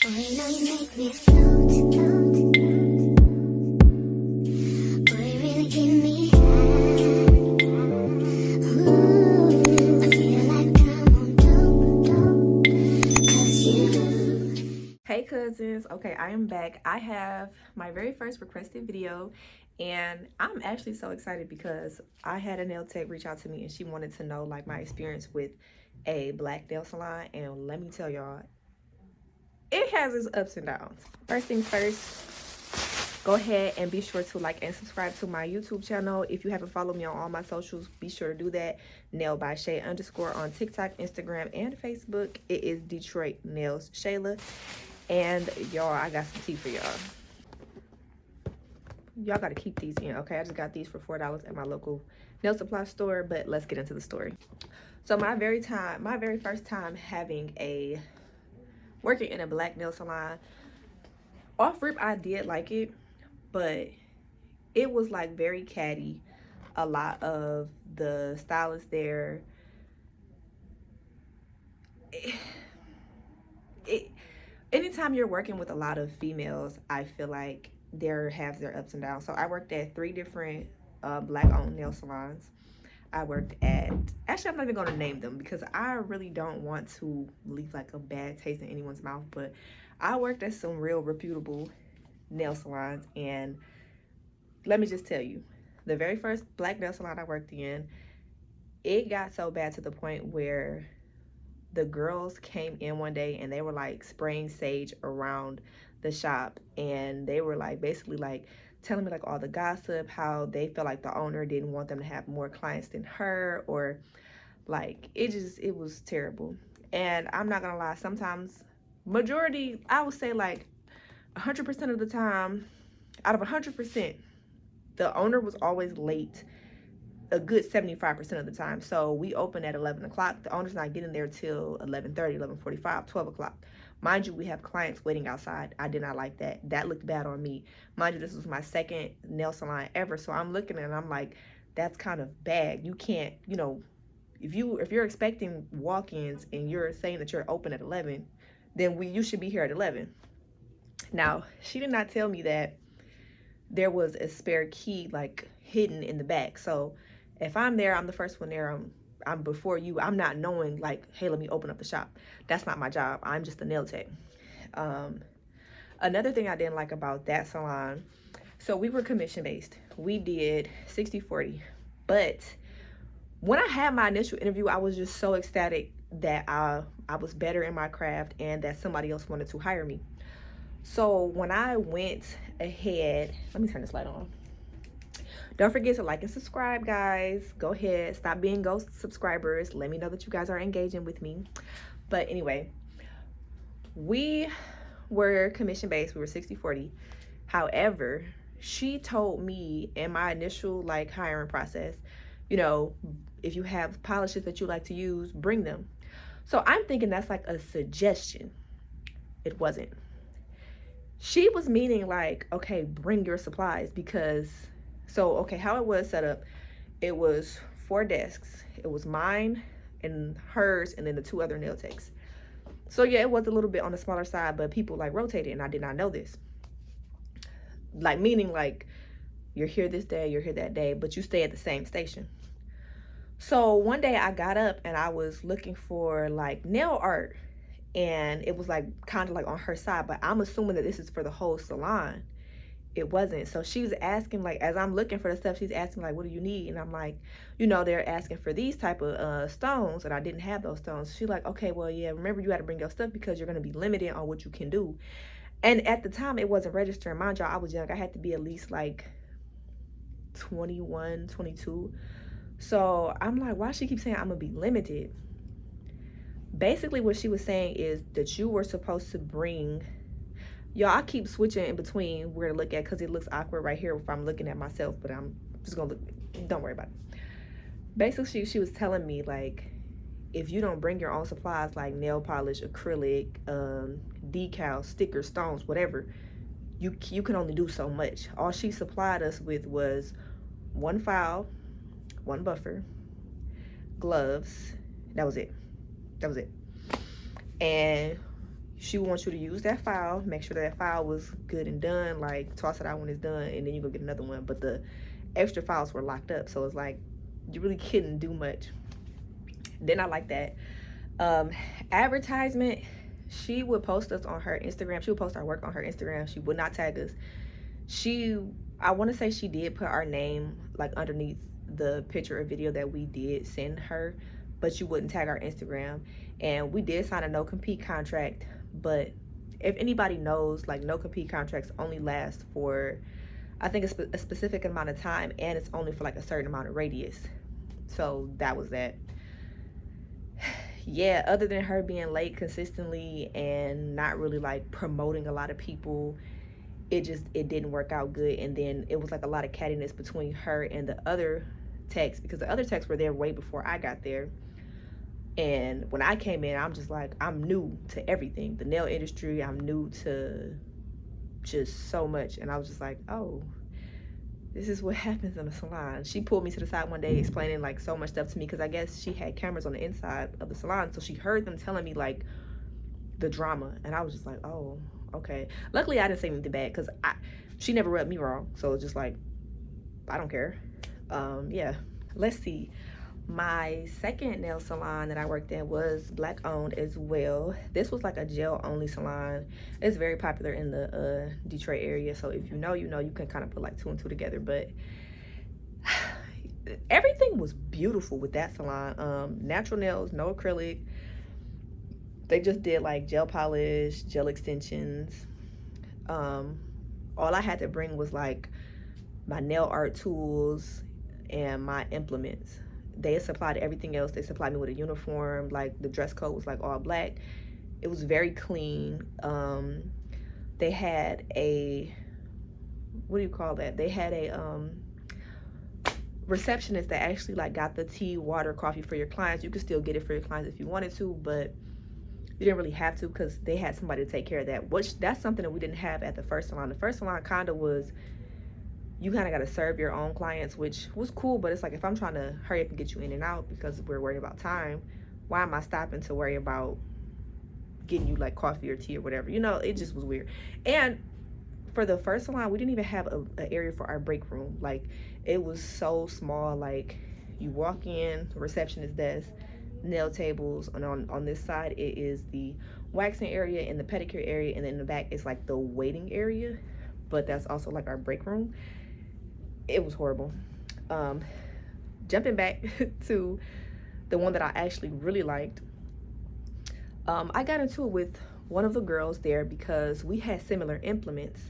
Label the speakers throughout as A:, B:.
A: Boy, you know you make me float, float. Boy, you really give me high. Ooh, I feel like I'm on dope, dope. 'Cause you.
B: Hey cousins, okay, I am back. I have my very first requested video, and I'm actually so excited because I had a nail tech reach out to me and she wanted to know like my experience with a black nail salon. And let me tell y'all, it has its ups and downs. First things first, go ahead and be sure to like and subscribe to my YouTube channel. If you haven't followed me on all my socials, be sure to do that. Nail by Shay _ on TikTok, Instagram, and Facebook. It is Detroit Nails Shayla. And y'all, I got some tea for y'all. Y'all got to keep these in, okay? I just got these for $4 at my local nail supply store, but let's get into the story. So my very first time working in a black nail salon, off rip I did like it, but it was like very catty. A lot of the stylists there, anytime you're working with a lot of females, I feel like there has their ups and downs. So I worked at 3 different black owned nail salons. I worked at, actually I'm not even going to name them because I really don't want to leave like a bad taste in anyone's mouth, but I worked at some real reputable nail salons. And let me just tell you, the very first black nail salon I worked in, it got so bad to the point where the girls came in one day and they were like spraying sage around the shop, and they were like basically like telling me like all the gossip, how they felt like the owner didn't want them to have more clients than her, or like it was terrible. And I'm not gonna lie, sometimes, majority, I would say like 100% of the time, out of 100%, the owner was always late a good 75% of the time. So we open at 11 o'clock. The owner's not getting there till 11:30, 11:45, 12 o'clock. Mind you, we have clients waiting outside. I did not like that. That looked bad on me. Mind you, this was my second nail salon ever. So I'm looking and I'm like, that's kind of bad. You can't, you know, if you're expecting walk-ins and you're saying that you're open at 11, then you should be here at 11. Now, she did not tell me that there was a spare key like hidden in the back. So if I'm there, I'm the first one there, I'm before you, I'm not knowing like, hey, let me open up the shop. That's not my job. I'm just a nail tech. Another thing I didn't like about that salon, so we were commission based. We did 60-40. But when I had my initial interview, I was just so ecstatic that I was better in my craft and that somebody else wanted to hire me. So when I went ahead, let me turn this light on. Don't forget to like and subscribe, guys. Go ahead, stop being ghost subscribers. Let me know that you guys are engaging with me. But anyway, we were commission based. We were 60-40. However, she told me in my initial like hiring process, you know, if you have polishes that you like to use, bring them. So I'm thinking that's like a suggestion. It wasn't. She was meaning like, okay, bring your supplies, because so okay, how it was set up, it was 4 desks. It was mine and hers and then the 2 other nail techs. So yeah, it was a little bit on the smaller side, but people like rotated and I did not know this. Like meaning like you're here this day, you're here that day, but you stay at the same station. So one day I got up and I was looking for like nail art, and it was like kind of like on her side, but I'm assuming that this is for the whole salon. It wasn't. So she was asking, like, as I'm looking for the stuff, she's asking like, what do you need? And I'm like, you know, they're asking for these type of stones, and I didn't have those stones. She's like, okay, well, yeah, remember you got to bring your stuff because you're going to be limited on what you can do. And at the time it wasn't registering. Mind y'all, I was young. I had to be at least like 21, 22. So I'm like, why she keep saying I'm gonna be limited? Basically what she was saying is that you were supposed to bring, y'all, I keep switching in between where to look at because it looks awkward right here if I'm looking at myself, but I'm just gonna look, don't worry about it. Basically she was telling me like, if you don't bring your own supplies like nail polish, acrylic, decals, stickers, stones, whatever, you can only do so much. All she supplied us with was 1 file, 1 buffer, gloves. That was it. And she wants you to use that file, make sure that file was good and done, like toss it out when it's done, and then you go get another one. But the extra files were locked up, so it's like you really couldn't do much. Then I like that. Advertisement, she would post us on her Instagram. She would post our work on her Instagram. She would not tag us. I want to say she did put our name like underneath the picture or video that we did send her, but she wouldn't tag our Instagram. And we did sign a no compete contract, but if anybody knows, like, no compete contracts only last for, I think, a specific amount of time, and it's only for like a certain amount of radius. So that was that. Yeah, other than her being late consistently and not really like promoting a lot of people, it didn't work out good. And then it was like a lot of cattiness between her and the other techs, because the other techs were there way before I got there. And when I came in, I'm just like, I'm new to everything, the nail industry. I'm new to just so much. And I was just like, oh, this is what happens in a salon. She pulled me to the side one day explaining like so much stuff to me, because I guess she had cameras on the inside of the salon, so she heard them telling me like the drama. And I was just like, oh, okay. Luckily I didn't say anything bad, because she never rubbed me wrong, so it's just like, I don't care. Yeah, let's see. My second nail salon that I worked in was Black owned as well. This was like a gel only salon. It's very popular in the Detroit area, so if you know, you know, you can kind of put like two and two together. But everything was beautiful with that salon. Natural nails, no acrylic. They just did like gel polish, gel extensions. All I had to bring was like my nail art tools and my implements. They supplied everything else. They supplied me with a uniform. Like the dress code was like all black. It was very clean. They had a, what do you call that? They had a receptionist that actually like got the tea, water, coffee for your clients. You could still get it for your clients if you wanted to, but you didn't really have to, because they had somebody to take care of that, which that's something that we didn't have at the first salon. The first salon kind of was, you kind of got to serve your own clients, which was cool, but it's like, if I'm trying to hurry up and get you in and out because we're worried about time, why am I stopping to worry about getting you like coffee or tea or whatever? You know, it just was weird. And for the first salon, we didn't even have an area for our break room. Like, it was so small. Like, you walk in, receptionist desk, nail tables, and on this side it is the waxing area and the pedicure area, and then in the back it's like the waiting area, but that's also like our break room. It was horrible. Jumping back to the one that I actually really liked, I got into it with one of the girls there because we had similar implements,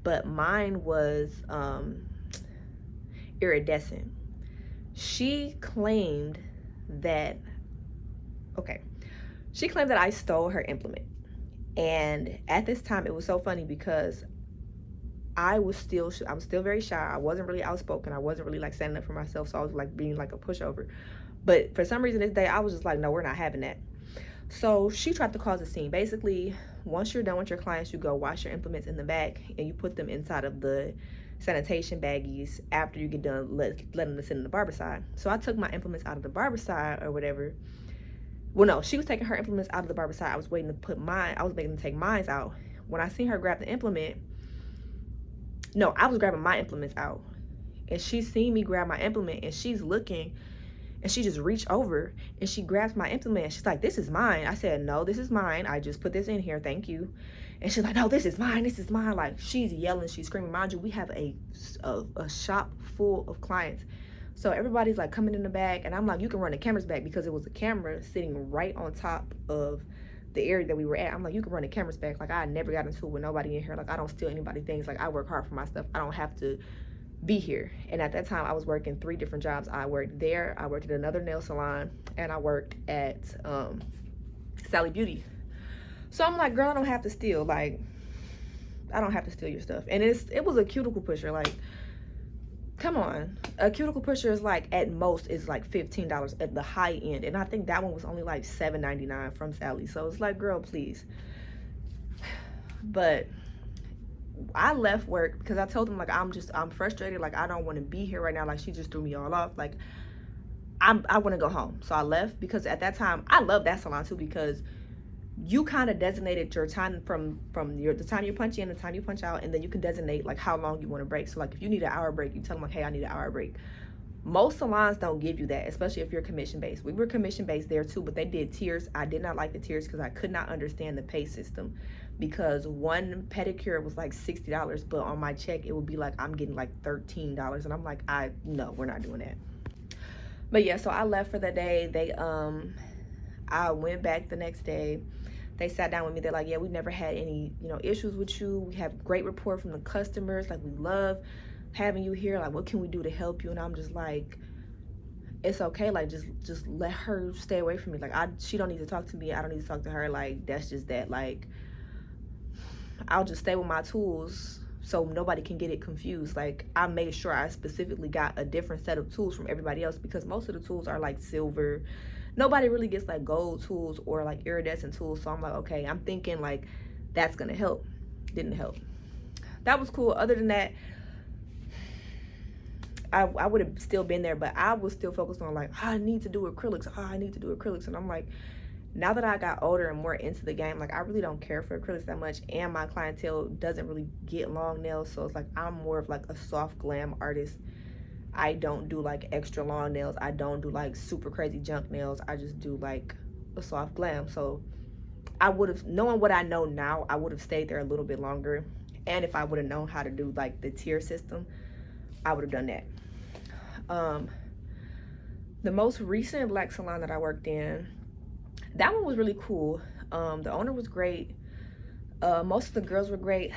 B: but mine was iridescent. She claimed that, she claimed that I stole her implement. And at this time, it was so funny because I was still very shy. I wasn't really outspoken. I wasn't really like standing up for myself. So I was like being like a pushover. But for some reason this day, I was just like, no, we're not having that. So she tried to cause a scene. Basically, once you're done with your clients, you go wash your implements in the back and you put them inside of the sanitation baggies. After you get done, let them sit in the barber side. So I took my implements out of the barber side or whatever. Well, no, she was taking her implements out of the barber side. I was waiting to put mine. I was waiting to take mine out. When I seen her grab the implement, no, I was grabbing my implements out, and she seen me grab my implement, and she's looking, and she just reached over and she grabs my implement. She's like, this is mine. I said, no, this is mine. I just put this in here. Thank you. And she's like, no, this is mine. This is mine. Like, she's yelling, she's screaming. Mind you, we have a shop full of clients. So everybody's like coming in the back, and I'm like, you can run the cameras back, because it was a camera sitting right on top of the area that we were at. I'm like, you can run the cameras back. Like, I never got into it with nobody in here. Like, I don't steal anybody things. Like, I work hard for my stuff. I don't have to be here. And at that time, I was working 3 different jobs. I worked there, I worked at another nail salon, and I worked at Sally Beauty. So I'm like, girl, I don't have to steal. Like, I don't have to steal your stuff. And it was a cuticle pusher. Like, come on. A cuticle pusher is like, at most, is like $15 at the high end. And I think that one was only like $7.99 from Sally. So it's like, girl, please. But I left work because I told them, like, I'm frustrated. Like, I don't want to be here right now. Like, she just threw me all off. Like, I want to go home. So I left, because at that time, I loved that salon too, because you kind of designated your time from the time you punch in, the time you punch out, and then you can designate like how long you want to break. So like if you need an hour break, you tell them like, hey, I need an hour break. Most salons don't give you that, especially if you're commission based. We were commission based there too, but they did tiers. I did not like the tiers because I could not understand the pay system, because one pedicure was like $60, but on my check it would be like I'm getting like $13, and I'm like, no, we're not doing that. But yeah, so I left for the day. I went back the next day. They sat down with me. They're like, yeah, we've never had any, issues with you. We have great rapport from the customers. Like, we love having you here. Like, what can we do to help you? And I'm just like, it's okay. Like, just let her stay away from me. Like, she don't need to talk to me. I don't need to talk to her. Like, that's just that. Like, I'll just stay with my tools so nobody can get it confused. Like, I made sure I specifically got a different set of tools from everybody else, because most of the tools are like silver. Nobody really gets like gold tools or like iridescent tools. So I'm like, okay, I'm thinking like that's gonna help. Didn't help. That was cool. Other than that, I would have still been there, but I was still focused on like, I need to do acrylics. I need to do acrylics. And I'm like, now that I got older and more into the game, like I really don't care for acrylics that much, and my clientele doesn't really get long nails. So it's like I'm more of like a soft glam artist. I don't do like extra long nails. I don't do like super crazy junk nails. I just do like a soft glam. So I would have, knowing what I know now, I would have stayed there a little bit longer. And if I would have known how to do like the tier system, I would have done that. The most recent black salon that I worked in, that one was really cool. The owner was great. Most of the girls were great.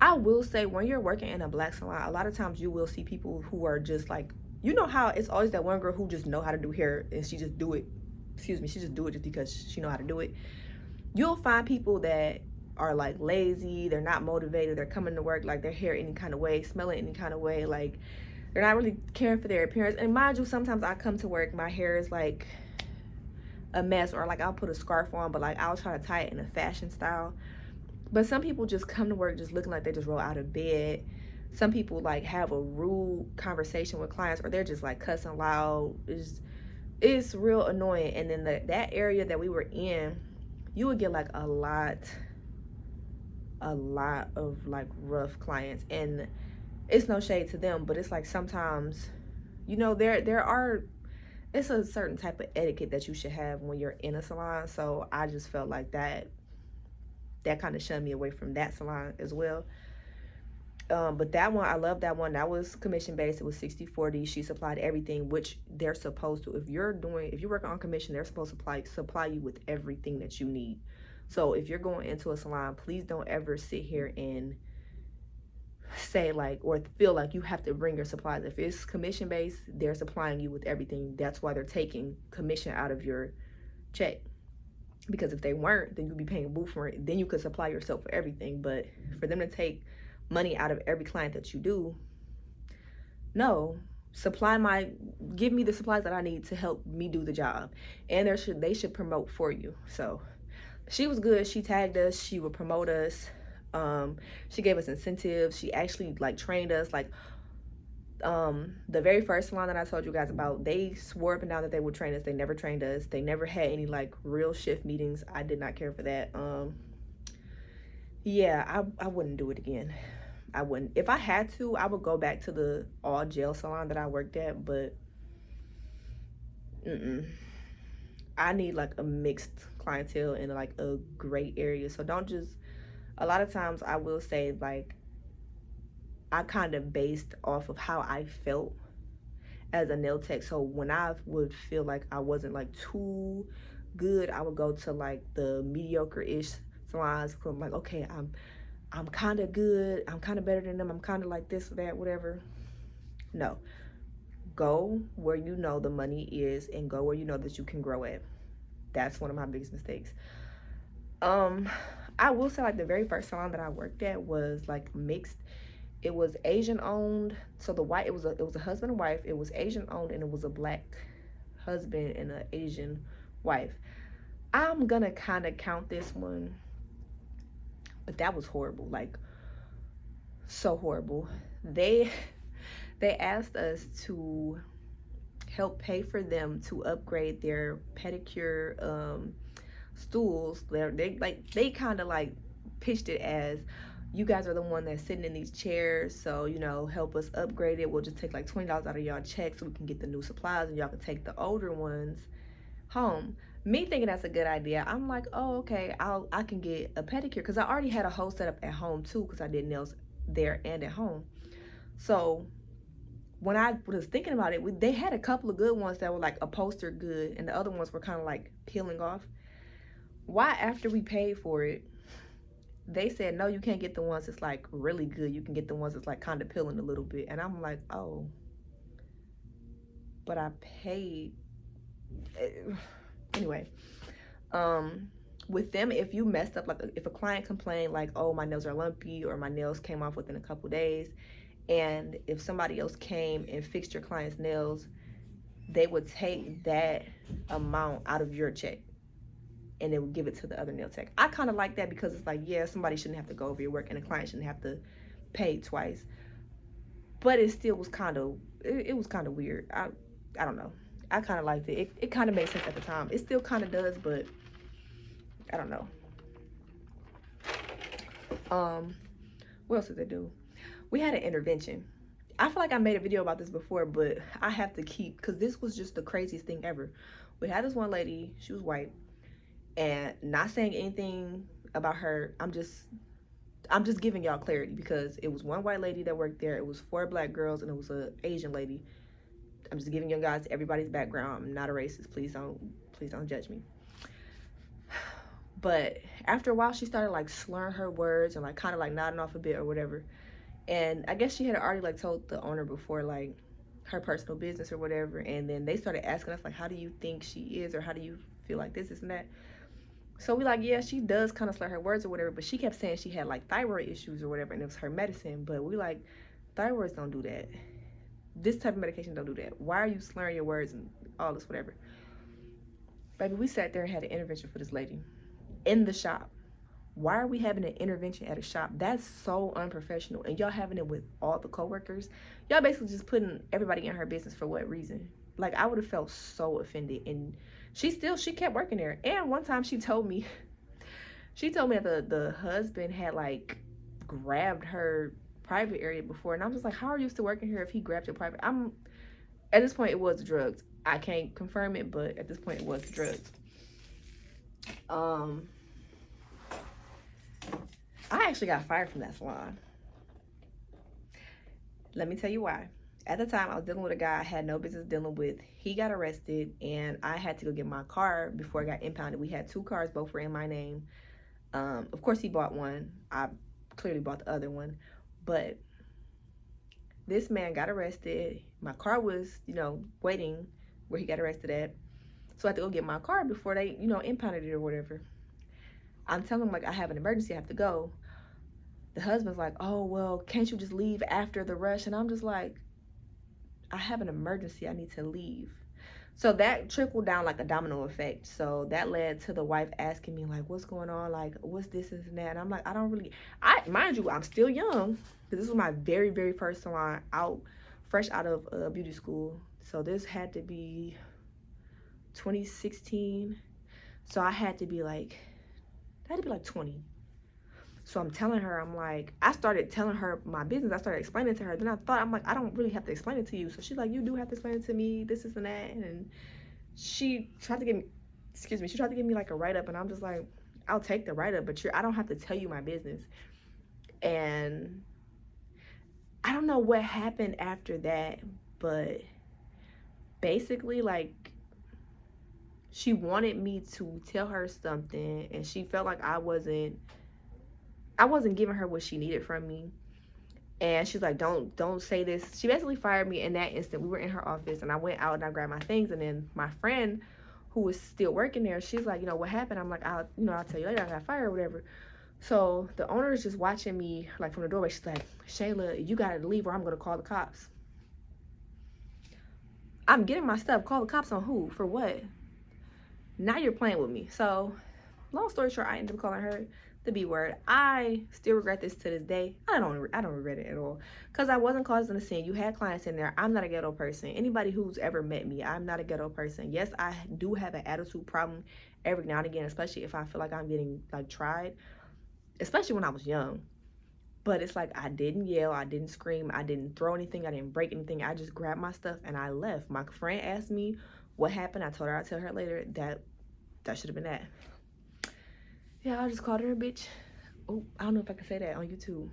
B: I will say, when you're working in a black salon, a lot of times you will see people who are just like, how it's always that one girl who just know how to do hair and she just do it. She just do it just because she know how to do it. You'll find people that are like lazy, they're not motivated, they're coming to work like their hair any kind of way, smelling any kind of way, like they're not really caring for their appearance. And mind you, sometimes I come to work, my hair is like a mess, or like I'll put a scarf on, but like I'll try to tie it in a fashion style. But some people just come to work just looking like they just roll out of bed. Some people like have a rude conversation with clients, or they're just like cussing loud. It's real annoying. And then that area that we were in, you would get like a lot of like rough clients. And it's no shade to them, but it's like sometimes, it's a certain type of etiquette that you should have when you're in a salon. So I just felt like that kind of shunned me away from that salon as well. But that one, I love that one. That was commission based. It was 60-40. She supplied everything, which they're supposed to. If you're working on commission, they're supposed to supply you with everything that you need. So if you're going into a salon, please don't ever sit here and say like, or feel like you have to bring your supplies. If it's commission based, they're supplying you with everything. That's why they're taking commission out of your check. Because if they weren't, then you'd be paying booth rent. Then you could supply yourself for everything. But for them to take money out of every client that you do, no. Give me the supplies that I need to help me do the job. And they should promote for you. So she was good. She tagged us. She would promote us. She gave us incentives. She actually like trained us. Like the very first salon that I told you guys about, they swore up and down that they would train us. They never trained us. They never had any like real shift meetings. I did not care for that. Yeah, I wouldn't do it again. I wouldn't. If I had to, I would go back to the all gel salon that I worked at, but I need like a mixed clientele in like a great area. So don't just, a lot of times I will say like, I kind of based off of how I felt as a nail tech. So when I would feel like I wasn't like too good, I would go to like the mediocre-ish salons. I'm like, okay, I'm kind of good. I'm kind of better than them. I'm kind of like this or that, whatever. No. Go where you know the money is, and go where you know that you can grow at. That's one of my biggest mistakes. I will say like the very first salon that I worked at was like mixed. It was Asian owned. So it was a husband and wife. It was Asian owned, and it was a black husband and an Asian wife. I'm gonna kind of count this one, but that was horrible. Like, so horrible. They asked us to help pay for them to upgrade their pedicure stools. They kind of like pitched it as, you guys are the one that's sitting in these chairs, so help us upgrade it. We'll just take like $20 out of y'all check so we can get the new supplies, and y'all can take the older ones home. Me thinking that's a good idea, I'm like, oh, okay, I can get a pedicure, because I already had a whole setup at home too, because I did nails there and at home. So when I was thinking about it, they had a couple of good ones that were like upholstered good, and the other ones were kind of like peeling off. Why, after we paid for it, they said, no, you can't get the ones that's like really good. You can get the ones that's like kind of peeling a little bit. And I'm like, oh, but I paid. Anyway, with them, if you messed up, like if a client complained like, oh, my nails are lumpy, or my nails came off within a couple days, and if somebody else came and fixed your client's nails, they would take that amount out of your check and they would give it to the other nail tech. I kind of like that, because it's like, yeah, somebody shouldn't have to go over your work, and the client shouldn't have to pay twice. But it still was kind of, it was kind of weird. I don't know. I kind of liked it. It kind of made sense at the time. It still kind of does, but I don't know. What else did they do? We had an intervention. I feel like I made a video about this before, but I have to keep, because this was just the craziest thing ever. We had this one lady, she was white, and not saying anything about her. I'm just giving y'all clarity, because it was one white lady that worked there, it was 4 black girls, and it was an Asian lady. I'm just giving you guys everybody's background. I'm not a racist. Please don't judge me. But after a while, she started like slurring her words and like kind of like nodding off a bit or whatever. And I guess she had already like told the owner before like her personal business or whatever. And then they started asking us like, how do you think she is, or how do you feel like this and that? So we like, yeah, she does kind of slur her words or whatever, but she kept saying she had like thyroid issues or whatever, and it was her medicine. But we like, thyroids don't do that. This type of medication don't do that. Why are you slurring your words and all this whatever? Baby, we sat there and had an intervention for this lady in the shop. Why are we having an intervention at a shop? That's so unprofessional. And y'all having it with all the coworkers. Y'all basically just putting everybody in her business for what reason? Like, I would have felt so offended. And she kept working there. And one time she told me that the husband had like grabbed her private area before. And I'm just like, how are you still working here if he grabbed your private? At this point, it was drugs. I can't confirm it, but at this point it was drugs. I actually got fired from that salon. Let me tell you why. At the time, I was dealing with a guy I had no business dealing with. He got arrested, and I had to go get my car before it got impounded. We had 2 cars, both were in my name. Of course, he bought one. I clearly bought the other one. But this man got arrested. My car was, waiting where he got arrested at. So I had to go get my car before they, impounded it or whatever. I'm telling him, like, I have an emergency, I have to go. The husband's like, oh, well, can't you just leave after the rush? And I'm just like, I have an emergency, I need to leave. So that trickled down like a domino effect. So that led to the wife asking me, like, what's going on? Like, what's this and that? And I'm like, mind you, I'm still young, because this was my very, very first salon fresh out of beauty school. So this had to be 2016. So I had to be like 20. So I'm telling her, I'm like, I started telling her my business. I started explaining to her. Then I'm like, I don't really have to explain it to you. So she's like, you do have to explain it to me, this and that. And she tried to give me like a write-up. And I'm just like, I'll take the write-up, but I don't have to tell you my business. And I don't know what happened after that, but basically, like, she wanted me to tell her something, and she felt like I wasn't giving her what she needed from me. And she's like, don't say this. She basically fired me in that instant. We were in her office, and I went out and I grabbed my things, and then my friend who was still working there, she's like, what happened? I'm like, I'll tell you later, I got fired or whatever. So the owner is just watching me like from the doorway. She's like, Shayla, you gotta leave or I'm gonna call the cops. I'm getting my stuff. Call the cops on who? For what? Now you're playing with me. So long story short, I ended up calling her. the B word. I still regret this to this day. I don't regret it at all, because I wasn't causing a scene. You had clients in there. I'm not a ghetto person. Anybody who's ever met me, I'm not a ghetto person. Yes, I do have an attitude problem every now and again, especially if I feel like I'm getting like tried, especially when I was young. But it's like, I didn't yell, I didn't scream, I didn't throw anything, I didn't break anything. I just grabbed my stuff and I left. My friend asked me what happened. I told her I'd tell her later. That should have been that. Yeah, I just called her a bitch. Oh, I don't know if I can say that on YouTube.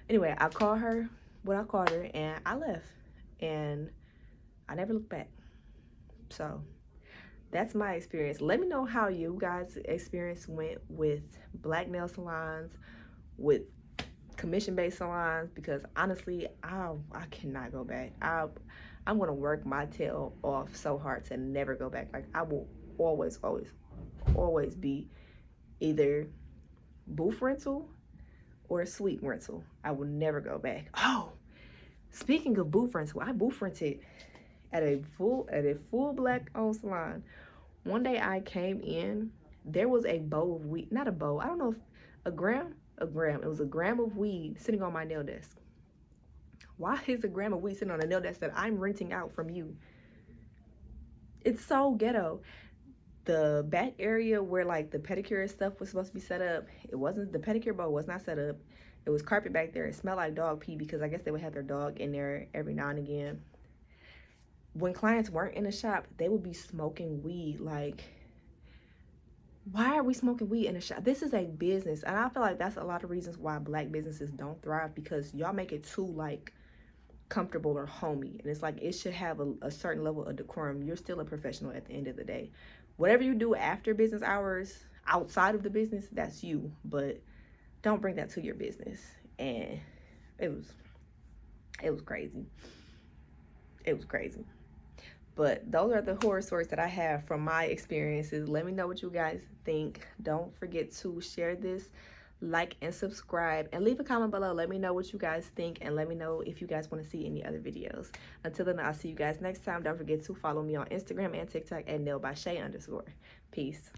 B: Anyway, I called her what I called her, and I left. And I never looked back. So that's my experience. Let me know how you guys' experience went with black nail salons, with commission-based salons, because honestly, I cannot go back. I'm gonna work my tail off so hard to never go back. Like, I will always be either booth rental or suite rental. I will never go back. Oh, speaking of booth rental, I booth rented at a full black owned salon. One day I came in, there was a bowl of weed, not a bowl, I don't know if a gram. It was a gram of weed sitting on my nail desk. Why is a gram of weed sitting on a nail desk that I'm renting out from you? It's so ghetto. The back area where like the pedicure stuff was supposed to be set up, it wasn't. The pedicure bowl was not set up. It was carpet back there. It smelled like dog pee, because I guess they would have their dog in there every now and again. When clients weren't in the shop, they would be smoking weed. Like, why are we smoking weed in the shop? This is a business, and I feel like that's a lot of reasons why black businesses don't thrive, because y'all make it too like comfortable or homey, and it's like it should have a certain level of decorum. You're still a professional at the end of the day. Whatever you do after business hours, outside of the business, that's you, but don't bring that to your business. And it was crazy. It was crazy. But those are the horror stories that I have from my experiences. Let me know what you guys think. Don't forget to share this, like, and subscribe, and leave a comment below. Let me know what you guys think, and let me know if you guys want to see any other videos. Until then, I'll see you guys next time. Don't forget to follow me on Instagram and TikTok at nailbyshay_. Peace.